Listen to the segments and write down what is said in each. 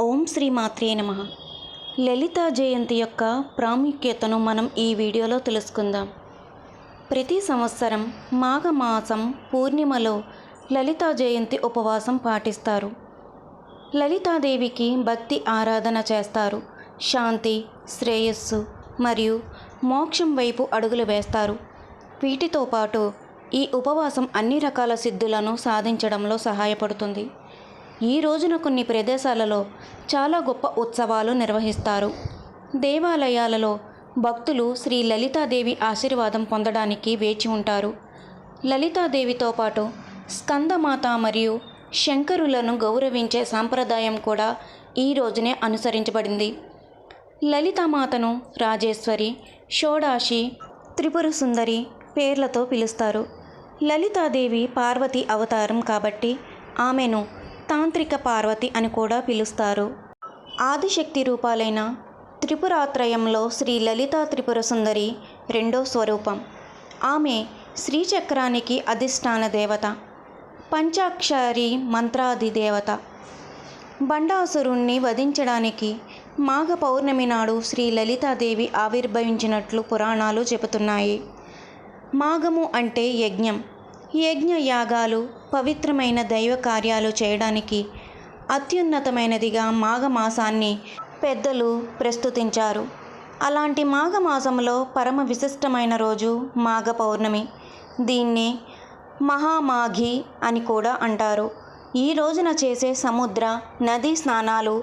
ఓం శ్రీ మాత్రే నమః. లలితా జయంతి యొక్క ప్రాముఖ్యతను మనం ఈ వీడియోలో తెలుసుకుందాం. ప్రతి సంవత్సరం మాఘమాసం పూర్ణిమలో లలితా జయంతి ఉపవాసం పాటిస్తారు. లలితాదేవికి భక్తి ఆరాధన చేస్తారు. శాంతి, శ్రేయస్సు మరియు మోక్షం వైపు అడుగులు వేస్తారు. వీటితో పాటు ఈ ఉపవాసం అన్ని రకాల సిద్ధులను సాధించడంలో సహాయపడుతుంది. ఈ రోజున కొన్ని ప్రదేశాలలో చాలా గొప్ప ఉత్సవాలు నిర్వహిస్తారు. దేవాలయాలలో భక్తులు శ్రీ లలితాదేవి ఆశీర్వాదం పొందడానికి వేచి ఉంటారు. లలితాదేవితో పాటు స్కందమాత మరియు శంకరులను గౌరవించే సాంప్రదాయం కూడా ఈ రోజునే అనుసరించబడింది. లలితామాతను రాజేశ్వరి, షోడాశి, త్రిపుర సుందరి పేర్లతో పిలుస్తారు. లలితాదేవి పార్వతి అవతారం కాబట్టి ఆమెను తాంత్రిక పార్వతి అని కూడా పిలుస్తారు. ఆదిశక్తి రూపాలైన త్రిపురాత్రయంలో శ్రీ లలితా త్రిపుర సుందరి రెండో స్వరూపం. ఆమె శ్రీచక్రానికి అధిష్టాన దేవత, పంచాక్షరి మంత్రాది దేవత. బండాసురుణ్ణి వధించడానికి మాఘ పౌర్ణమి నాడు శ్రీ లలితాదేవి ఆవిర్భవించినట్లు పురాణాలు చెబుతున్నాయి. మాఘము అంటే యజ్ఞం. యజ్ఞ యాగాలు, పవిత్రమైన దైవ కార్యాలు చేయడానికి అత్యున్నతమైనదిగా మాఘమాసాన్ని పెద్దలు ప్రస్తుతించారు. అలాంటి మాఘమాసంలో పరమ విశిష్టమైన రోజు మాఘ పౌర్ణమి. దీన్నే మహామాఘి అని కూడా అంటారు. ఈ రోజున చేసే సముద్ర, నదీ స్నానాలు,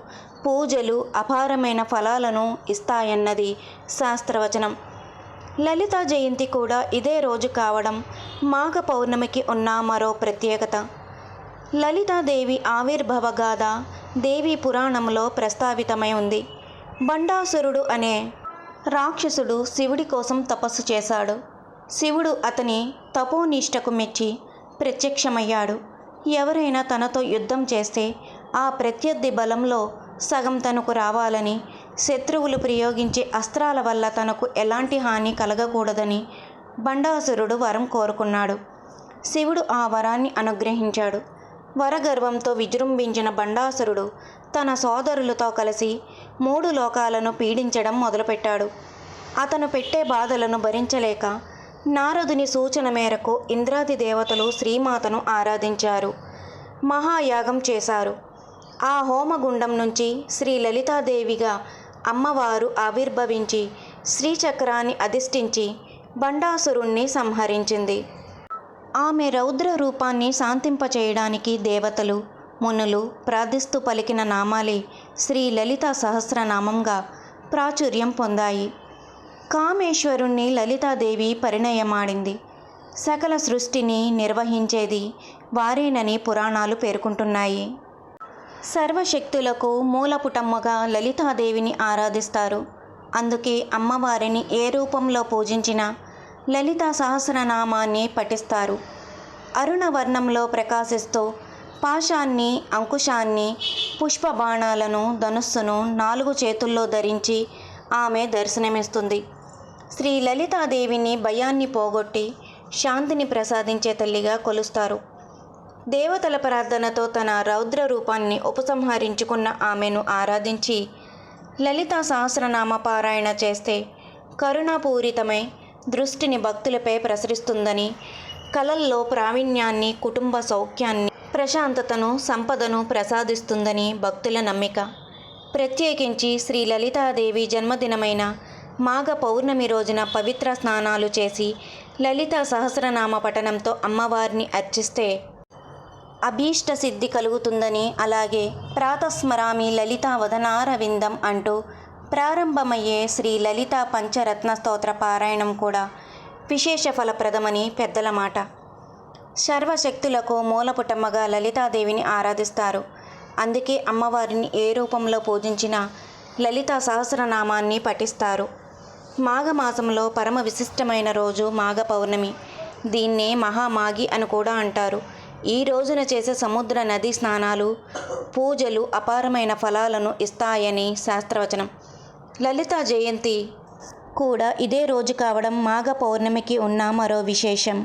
పూజలు అపారమైన ఫలాలను ఇస్తాయన్నది శాస్త్రవచనం. లలితా జయంతి కూడా ఇదే రోజు కావడం మాఘ పౌర్ణమికి ఉన్న మరో ప్రత్యేకత. లలితాదేవి ఆవిర్భవ గాథ దేవీ పురాణంలో ప్రస్తావితమై ఉంది. బండాసురుడు అనే రాక్షసుడు శివుడి కోసం తపస్సు చేశాడు. శివుడు అతని తపోనిష్టకు మెచ్చి ప్రత్యక్షమయ్యాడు. ఎవరైనా తనతో యుద్ధం చేస్తే ఆ ప్రత్యర్థి బలంలో సగం తనకు రావాలని, శత్రువులు ప్రయోగించే అస్త్రాల వల్ల తనకు ఎలాంటి హాని కలగకూడదని బండాసురుడు వరం కోరుకున్నాడు. శివుడు ఆ వరాన్ని అనుగ్రహించాడు. వరగర్వంతో విజృంభించిన బండాసురుడు తన సోదరులతో కలిసి 3 లోకాలను పీడించడం మొదలుపెట్టాడు. అతను పెట్టే బాధలను భరించలేక నారదుని సూచన మేరకు ఇంద్రాది దేవతలు శ్రీమాతను ఆరాధించారు. మహాయాగం చేశారు. ఆ హోమగుండం నుంచి శ్రీ లలితాదేవిగా అమ్మవారు ఆవిర్భవించి శ్రీచక్రాన్ని అధిష్ఠించి బండాసురుణ్ణి సంహరించింది. ఆమె రౌద్ర రూపాన్ని శాంతింపచేయడానికి దేవతలు, మునులు ప్రార్థిస్తూ పలికిన నామాలే శ్రీ లలితా సహస్రనామంగా ప్రాచుర్యం పొందాయి. కామేశ్వరుణ్ణి లలితాదేవి పరిణయమాడింది. సకల సృష్టిని నిర్వహించేది వారేనని పురాణాలు పేర్కొంటున్నాయి. సర్వశక్తులకు మూలపుటమ్మగా లలితాదేవిని ఆరాధిస్తారు. అందుకే అమ్మవారిని ఏ రూపంలో పూజించినా లలితా సహస్రనామాన్ని పఠిస్తారు. అరుణవర్ణంలో ప్రకాశిస్తూ పాశాన్ని, అంకుశాన్ని, పుష్పబాణాలను, ధనుస్సును 4 చేతుల్లో ధరించి ఆమె దర్శనమిస్తుంది. శ్రీ లలితాదేవిని భయాన్ని పోగొట్టి శాంతిని ప్రసాదించే తల్లిగా కొలుస్తారు. దేవతల ప్రార్థనతో తన రౌద్ర రూపాన్ని ఉపసంహరించుకున్న ఆమెను ఆరాధించి లలితా సహస్రనామ పారాయణ చేస్తే కరుణాపూరితమై దృష్టిని భక్తులపై ప్రసరిస్తుందని, కళల్లో ప్రావీణ్యాన్ని, కుటుంబ సౌఖ్యాన్ని, ప్రశాంతతను, సంపదను ప్రసాదిస్తుందని భక్తుల నమ్మిక. ప్రత్యేకించి శ్రీ లలితాదేవి జన్మదినమైన మాఘ పౌర్ణమి రోజున పవిత్ర స్నానాలు చేసి లలితా సహస్రనామ పఠనంతో అమ్మవారిని అర్చిస్తే అభీష్ట సిద్ధి కలుగుతుందని, అలాగే ప్రాతస్మరామి లలితా వదనారవిందం అంటూ ప్రారంభమయ్యే శ్రీ లలితా పంచరత్న స్తోత్ర పారాయణం కూడా విశేష ఫలప్రదమని పెద్దల మాట. సర్వశక్తులకు మూలపుటమ్మగా లలితాదేవిని ఆరాధిస్తారు. అందుకే అమ్మవారిని ఏ రూపంలో పూజించినా లలితా సహస్రనామాన్ని పఠిస్తారు. మాఘమాసంలో పరమ విశిష్టమైన రోజు మాఘ పౌర్ణమి. దీన్నే మహామాఘి అని కూడా అంటారు. ఈ రోజున చేసే సముద్ర, నదీ స్నానాలు, పూజలు అపారమైన ఫలాలను ఇస్తాయని శాస్త్రవచనం. లలితా జయంతి కూడా ఇదే రోజు కావడం మాఘ పౌర్ణమికి ఉన్న మరో విశేషం.